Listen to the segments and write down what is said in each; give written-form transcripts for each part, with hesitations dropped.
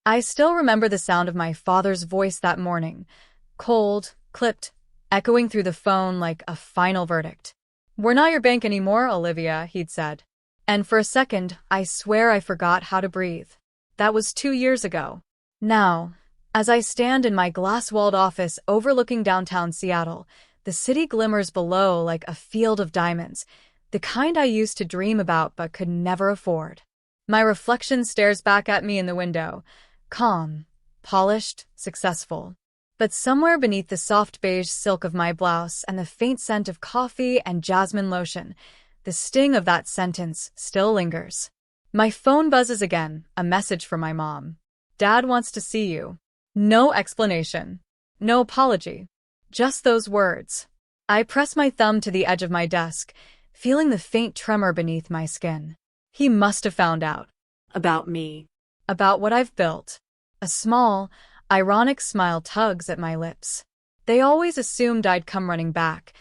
I still remember the sound of my father's voice that morning, cold, clipped, echoing through the phone like a final verdict. "We're not your bank anymore, Olivia," he'd said. And for a second, I swear I forgot how to breathe. That was 2 years ago. Now, as I stand in my glass-walled office overlooking downtown Seattle, the city glimmers below like a field of diamonds, the kind I used to dream about but could never afford. My reflection stares back at me in the window, calm, polished, successful. But somewhere beneath the soft beige silk of my blouse and the faint scent of coffee and jasmine lotion, the sting of that sentence still lingers. My phone buzzes again, a message from my mom. "Dad wants to see you." No explanation. No apology. Just those words. I press my thumb to the edge of my desk, feeling the faint tremor beneath my skin. He must have found out. About me. About what I've built. A small, ironic smile tugs at my lips. They always assumed I'd come running back,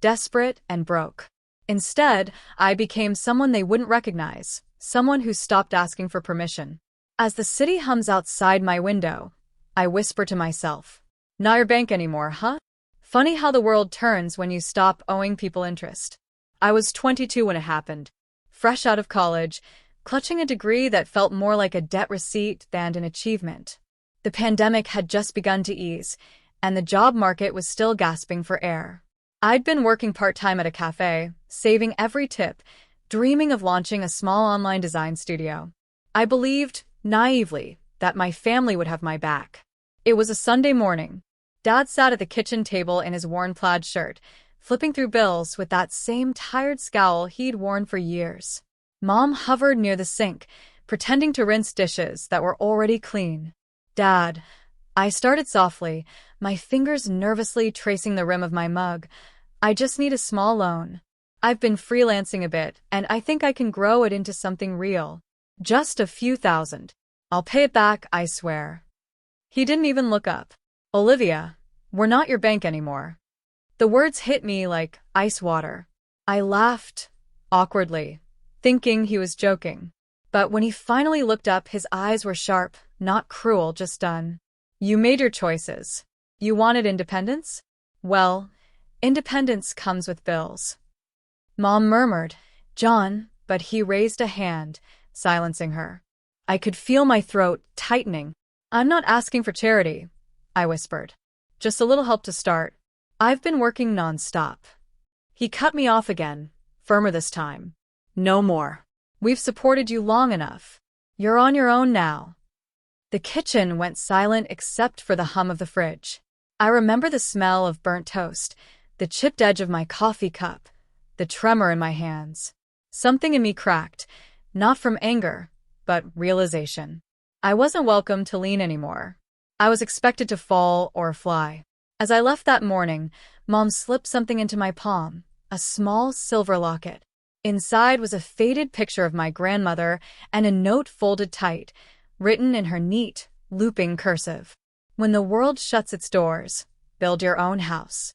desperate and broke. Instead, I became someone they wouldn't recognize, someone who stopped asking for permission. As the city hums outside my window, I whisper to myself, "Not your bank anymore, huh?" Funny how the world turns when you stop owing people interest. I was 22 when it happened, fresh out of college, clutching a degree that felt more like a debt receipt than an achievement. The pandemic had just begun to ease, and the job market was still gasping for air. I'd been working part-time at a cafe, saving every tip, dreaming of launching a small online design studio. I believed, naively, that my family would have my back. It was a Sunday morning. Dad sat at the kitchen table in his worn plaid shirt, flipping through bills with that same tired scowl he'd worn for years. Mom hovered near the sink, pretending to rinse dishes that were already clean. "Dad," I started softly, my fingers nervously tracing the rim of my mug, "I just need a small loan. I've been freelancing a bit, and I think I can grow it into something real. Just a few thousand. I'll pay it back, I swear." He didn't even look up. "Olivia, we're not your bank anymore." The words hit me like ice water. I laughed, awkwardly, thinking he was joking. But when he finally looked up, his eyes were sharp, not cruel, just done. "You made your choices. You wanted independence? Well, independence comes with bills." Mom murmured, "John," but he raised a hand, silencing her. I could feel my throat tightening. "I'm not asking for charity," I whispered. "Just a little help to start. I've been working non-stop." He cut me off again, firmer this time. "No more. We've supported you long enough. You're on your own now." The kitchen went silent except for the hum of the fridge. I remember the smell of burnt toast, the chipped edge of my coffee cup, the tremor in my hands. Something in me cracked, not from anger, but realization. I wasn't welcome to lean anymore. I was expected to fall or fly. As I left that morning, Mom slipped something into my palm, a small silver locket. Inside was a faded picture of my grandmother and a note folded tight, written in her neat, looping cursive. "When the world shuts its doors, build your own house."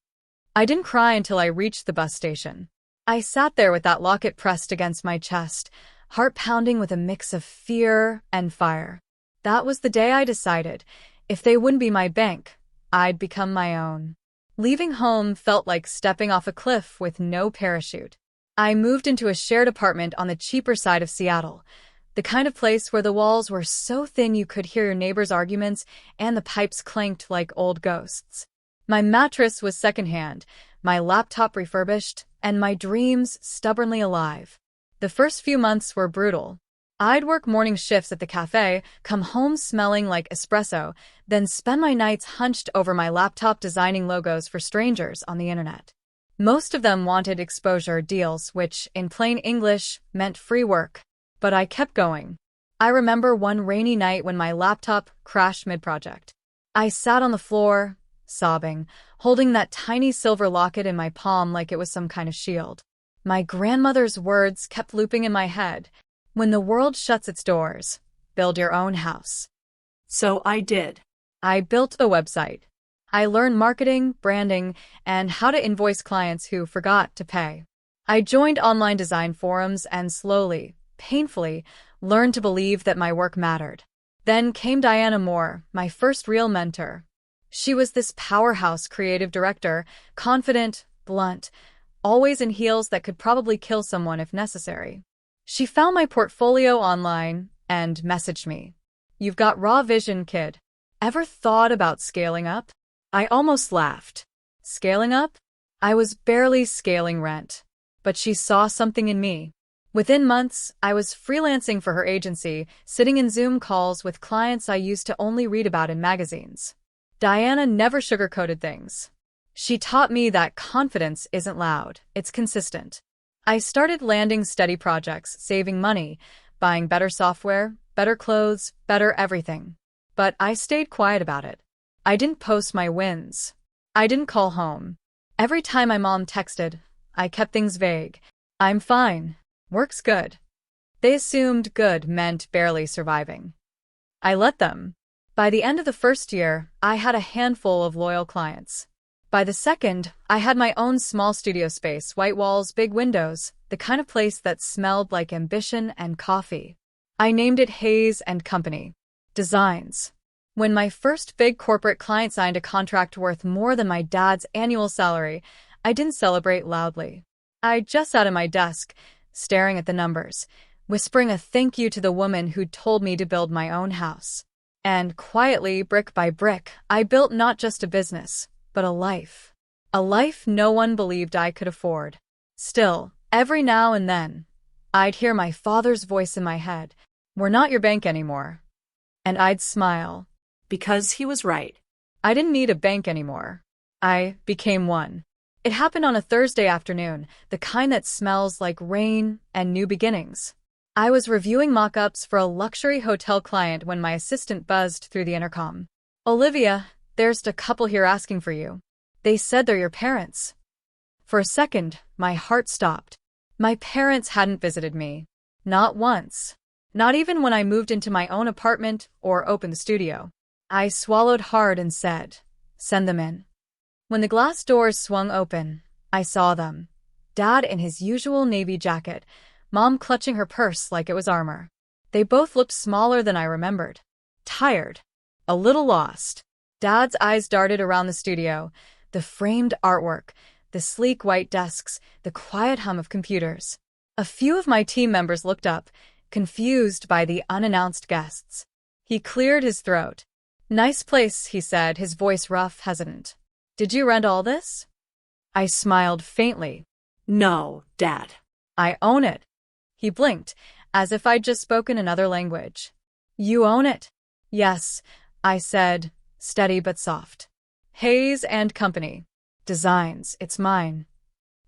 I didn't cry until I reached the bus station. I sat there with that locket pressed against my chest, heart pounding with a mix of fear and fire. That was the day I decided, if they wouldn't be my bank, I'd become my own. Leaving home felt like stepping off a cliff with no parachute. I moved into a shared apartment on the cheaper side of Seattle, the kind of place where the walls were so thin you could hear your neighbors' arguments and the pipes clanked like old ghosts. My mattress was secondhand, my laptop refurbished, and my dreams stubbornly alive. The first few months were brutal. I'd work morning shifts at the cafe, come home smelling like espresso, then spend my nights hunched over my laptop designing logos for strangers on the internet. Most of them wanted exposure deals, which, in plain English, meant free work. But I kept going. I remember one rainy night when my laptop crashed mid-project. I sat on the floor, sobbing, holding that tiny silver locket in my palm like it was some kind of shield. My grandmother's words kept looping in my head. "When the world shuts its doors, build your own house." So I did. I built a website. I learned marketing, branding, and how to invoice clients who forgot to pay. I joined online design forums and slowly, painfully, learned to believe that my work mattered. Then came Diana Moore, my first real mentor. She was this powerhouse creative director, confident, blunt, always in heels that could probably kill someone if necessary. She found my portfolio online and messaged me. "You've got raw vision, kid. Ever thought about scaling up?" I almost laughed. Scaling up? I was barely scaling rent. But she saw something in me. Within months, I was freelancing for her agency, sitting in Zoom calls with clients I used to only read about in magazines. Diana never sugarcoated things. She taught me that confidence isn't loud, it's consistent. I started landing steady projects, saving money, buying better software, better clothes, better everything. But I stayed quiet about it. I didn't post my wins. I didn't call home. Every time my mom texted, I kept things vague. "I'm fine. Work's good." They assumed good meant barely surviving. I let them. By the end of the first year, I had a handful of loyal clients. By the second, I had my own small studio space, white walls, big windows, the kind of place that smelled like ambition and coffee. I named it Hayes and Company. Designs. When my first big corporate client signed a contract worth more than my dad's annual salary, I didn't celebrate loudly. I just sat at my desk, staring at the numbers, whispering a thank you to the woman who'd told me to build my own house. And quietly, brick by brick, I built not just a business, but a life. A life no one believed I could afford. Still, every now and then, I'd hear my father's voice in my head, "We're not your bank anymore." And I'd smile. Because he was right. I didn't need a bank anymore. I became one. It happened on a Thursday afternoon, the kind that smells like rain and new beginnings. I was reviewing mock-ups for a luxury hotel client when my assistant buzzed through the intercom. "Olivia, there's a couple here asking for you. They said they're your parents." For a second, my heart stopped. My parents hadn't visited me. Not once. Not even when I moved into my own apartment or opened the studio. I swallowed hard and said, "Send them in." When the glass doors swung open, I saw them. Dad in his usual navy jacket, Mom clutching her purse like it was armor. They both looked smaller than I remembered. Tired. A little lost. Dad's eyes darted around the studio, the framed artwork, the sleek white desks, the quiet hum of computers. A few of my team members looked up, confused by the unannounced guests. He cleared his throat. "Nice place," he said, his voice rough, hesitant. "Did you rent all this?" I smiled faintly. "No, Dad." "I own it." He blinked, as if I'd just spoken another language. "You own it?" "Yes," I said, steady but soft. "Hayes and Company. Designs, it's mine."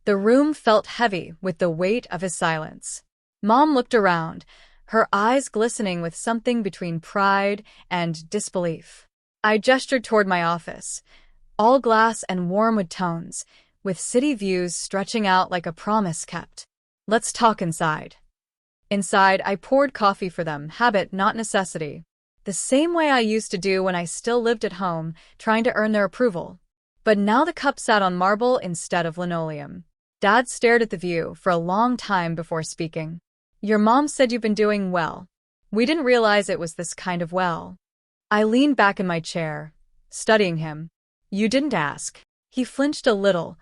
The room felt heavy with the weight of his silence. Mom looked around, her eyes glistening with something between pride and disbelief. I gestured toward my office, all glass and warm wood tones, with city views stretching out like a promise kept. "Let's talk inside." Inside, I poured coffee for them, habit, not necessity. The same way I used to do when I still lived at home, trying to earn their approval. But now the cup sat on marble instead of linoleum. Dad stared at the view for a long time before speaking. "Your mom said you've been doing well." We didn't realize it was this kind of well. I leaned back in my chair, studying him. "You didn't ask." He flinched a little,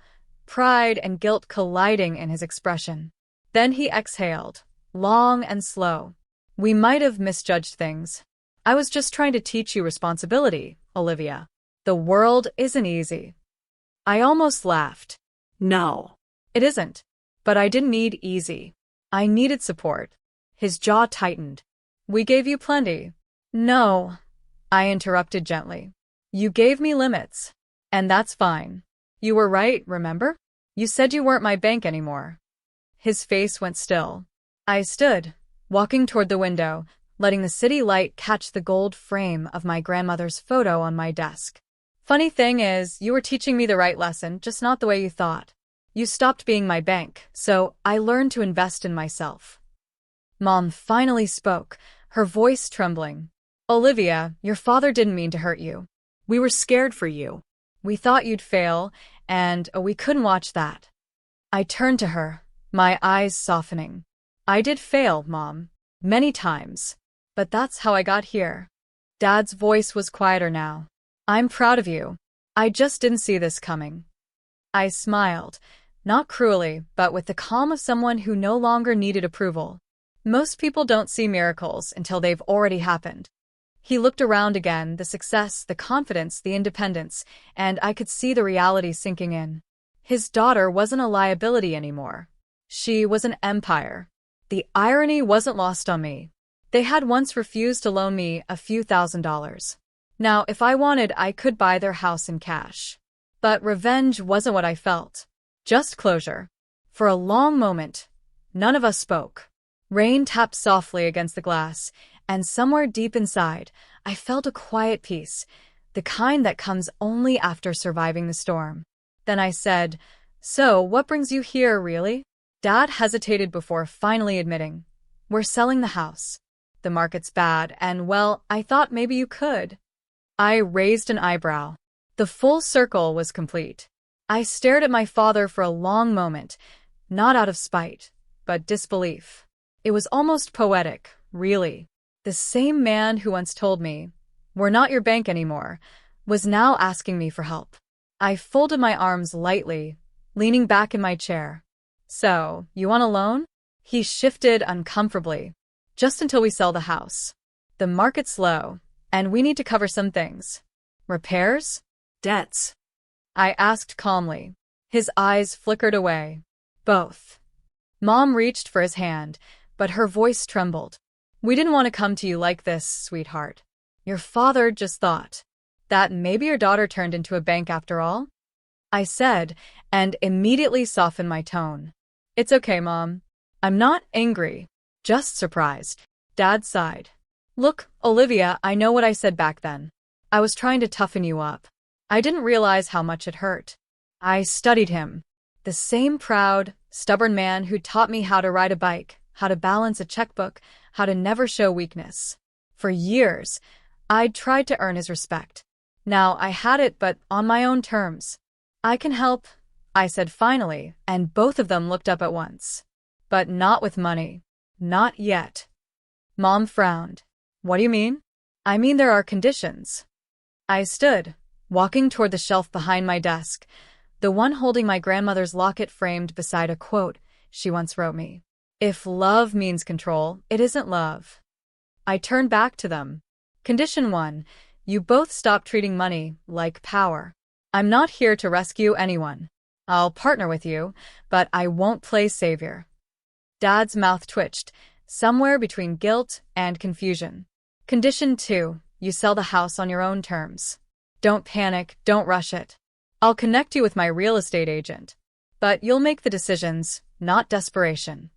pride and guilt colliding in his expression. Then he exhaled, long and slow. "We might have misjudged things. I was just trying to teach you responsibility, Olivia. The world isn't easy." I almost laughed. "No." "It isn't. But I didn't need easy. I needed support." His jaw tightened. "We gave you plenty." "No," I interrupted gently. "You gave me limits. And that's fine. You were right, remember? You said you weren't my bank anymore." His face went still. I stood, walking toward the window, letting the city light catch the gold frame of my grandmother's photo on my desk. "Funny thing is, you were teaching me the right lesson, just not the way you thought. You stopped being my bank, so I learned to invest in myself." Mom finally spoke, her voice trembling. "Olivia, your father didn't mean to hurt you. We were scared for you. We thought you'd fail, and we couldn't watch that." I turned to her, my eyes softening. "I did fail, Mom. Many times. But that's how I got here." Dad's voice was quieter now. I'm proud of you. I just didn't see this coming. I smiled, not cruelly, but with the calm of someone who no longer needed approval. Most people don't see miracles until they've already happened. He looked around again, the success, the confidence, the independence, and I could see the reality sinking in. His daughter wasn't a liability anymore. She was an empire. The irony wasn't lost on me. They had once refused to loan me a few $1,000s. Now, if I wanted, I could buy their house in cash. But revenge wasn't what I felt. Just closure. For a long moment, none of us spoke. Rain tapped softly against the glass, and somewhere deep inside, I felt a quiet peace, the kind that comes only after surviving the storm. Then I said, "So, what brings you here, really?" Dad hesitated before finally admitting, "We're selling the house. The market's bad, and well, I thought maybe you could." I raised an eyebrow. The full circle was complete. I stared at my father for a long moment, not out of spite, but disbelief. It was almost poetic, really. The same man who once told me, "We're not your bank anymore," was now asking me for help. I folded my arms lightly, leaning back in my chair. "So, you want a loan?" He shifted uncomfortably. "Just until we sell the house. The market's low, and we need to cover some things." "Repairs?" Debts. I asked calmly. His eyes flickered away. "Both." Mom reached for his hand, but her voice trembled. "We didn't want to come to you like this, sweetheart. Your father just thought that maybe your daughter turned into a bank after all," I said, and immediately softened my tone. "It's okay, Mom. I'm not angry, just surprised." Dad sighed. "Look, Olivia, I know what I said back then. I was trying to toughen you up. I didn't realize how much it hurt." I studied him. The same proud, stubborn man who taught me how to ride a bike, how to balance a checkbook, how to never show weakness. For years, I'd tried to earn his respect. Now I had it, but on my own terms. "I can help," I said finally, and both of them looked up at once. "But not with money. Not yet." Mom frowned. "What do you mean?" "I mean there are conditions." I stood, walking toward the shelf behind my desk, the one holding my grandmother's locket framed beside a quote she once wrote me. "If love means control, it isn't love." I turned back to them. Condition 1, you both stop treating money like power. I'm not here to rescue anyone. I'll partner with you, but I won't play savior. Dad's mouth twitched, somewhere between guilt and confusion. Condition 2, you sell the house on your own terms. Don't panic, don't rush it. I'll connect you with my real estate agent. But you'll make the decisions, not desperation.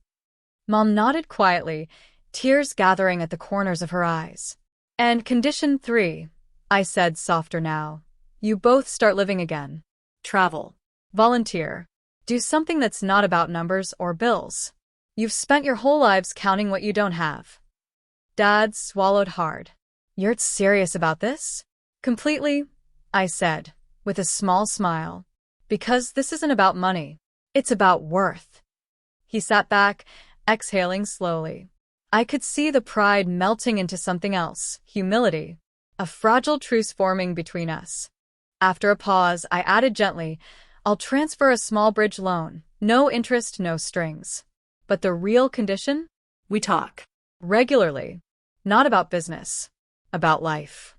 Mom nodded quietly, tears gathering at the corners of her eyes. "And condition 3, I said softer now. You both start living again. Travel. Volunteer. Do something that's not about numbers or bills. You've spent your whole lives counting what you don't have." Dad swallowed hard. "You're serious about this?" "Completely," I said, with a small smile. "Because this isn't about money. It's about worth." He sat back, exhaling slowly. I could see the pride melting into something else, humility, a fragile truce forming between us. After a pause, I added gently, "I'll transfer a small bridge loan, no interest, no strings. But the real condition? We talk. Regularly. Not about business. About life."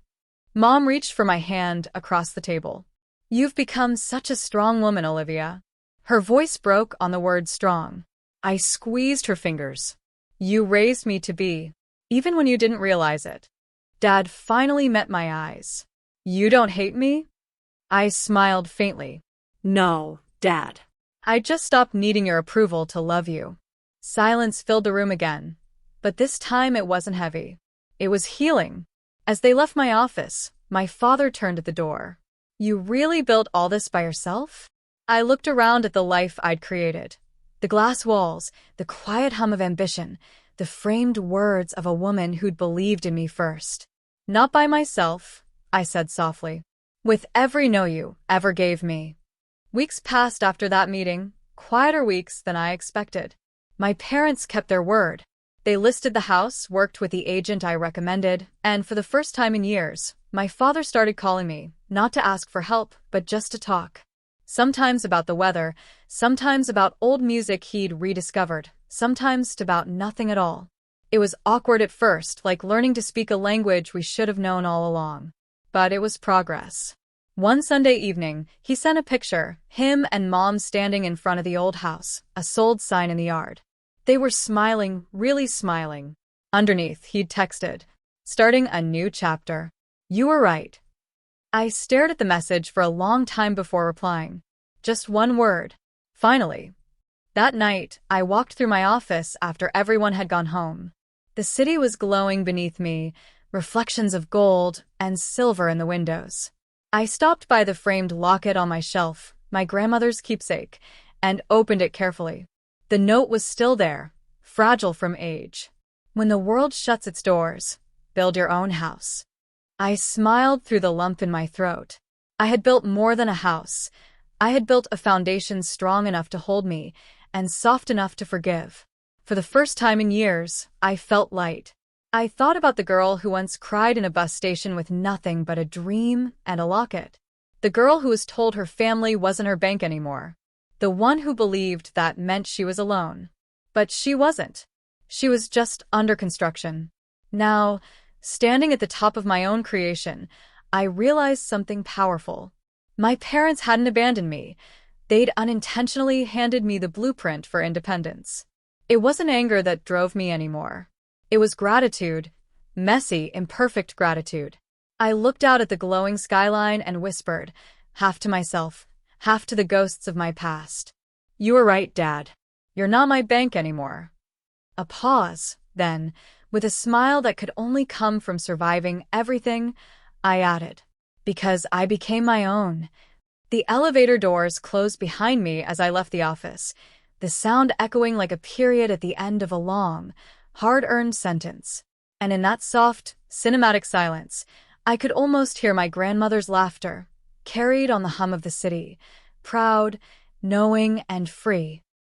Mom reached for my hand across the table. "You've become such a strong woman, Olivia." Her voice broke on the word strong. I squeezed her fingers. "You raised me to be, even when you didn't realize it." Dad finally met my eyes. "You don't hate me?" I smiled faintly. No, Dad. "I just stopped needing your approval to love you." Silence filled the room again, but this time it wasn't heavy. It was healing. As they left my office, my father turned at the door. "You really built all this by yourself?" I looked around at the life I'd created. The glass walls, the quiet hum of ambition, the framed words of a woman who'd believed in me first. "Not by myself," I said softly. "With every no you ever gave me." Weeks passed after that meeting, quieter weeks than I expected. My parents kept their word. They listed the house, worked with the agent I recommended, and for the first time in years, my father started calling me, not to ask for help, but just to talk. Sometimes about the weather, sometimes about old music he'd rediscovered, sometimes about nothing at all. It was awkward at first, like learning to speak a language we should have known all along. But it was progress. One Sunday evening, he sent a picture, him and Mom standing in front of the old house, a sold sign in the yard. They were smiling, really smiling. Underneath, he'd texted, "Starting a new chapter. You were right." I stared at the message for a long time before replying. Just one word. Finally. That night, I walked through my office after everyone had gone home. The city was glowing beneath me, reflections of gold and silver in the windows. I stopped by the framed locket on my shelf, my grandmother's keepsake, and opened it carefully. The note was still there, fragile from age. "When the world shuts its doors, build your own house." I smiled through the lump in my throat. I had built more than a house. I had built a foundation strong enough to hold me and soft enough to forgive. For the first time in years, I felt light. I thought about the girl who once cried in a bus station with nothing but a dream and a locket. The girl who was told her family wasn't her bank anymore. The one who believed that meant she was alone. But she wasn't. She was just under construction. Now, standing at the top of my own creation, I realized something powerful. My parents hadn't abandoned me. They'd unintentionally handed me the blueprint for independence. It wasn't anger that drove me anymore. It was gratitude, messy, imperfect gratitude. I looked out at the glowing skyline and whispered, half to myself, half to the ghosts of my past. "You were right, Dad. You're not my bank anymore." A pause, then, with a smile that could only come from surviving everything, I added, "Because I became my own." The elevator doors closed behind me as I left the office, the sound echoing like a period at the end of a long, hard-earned sentence. And in that soft, cinematic silence, I could almost hear my grandmother's laughter, carried on the hum of the city, proud, knowing, and free.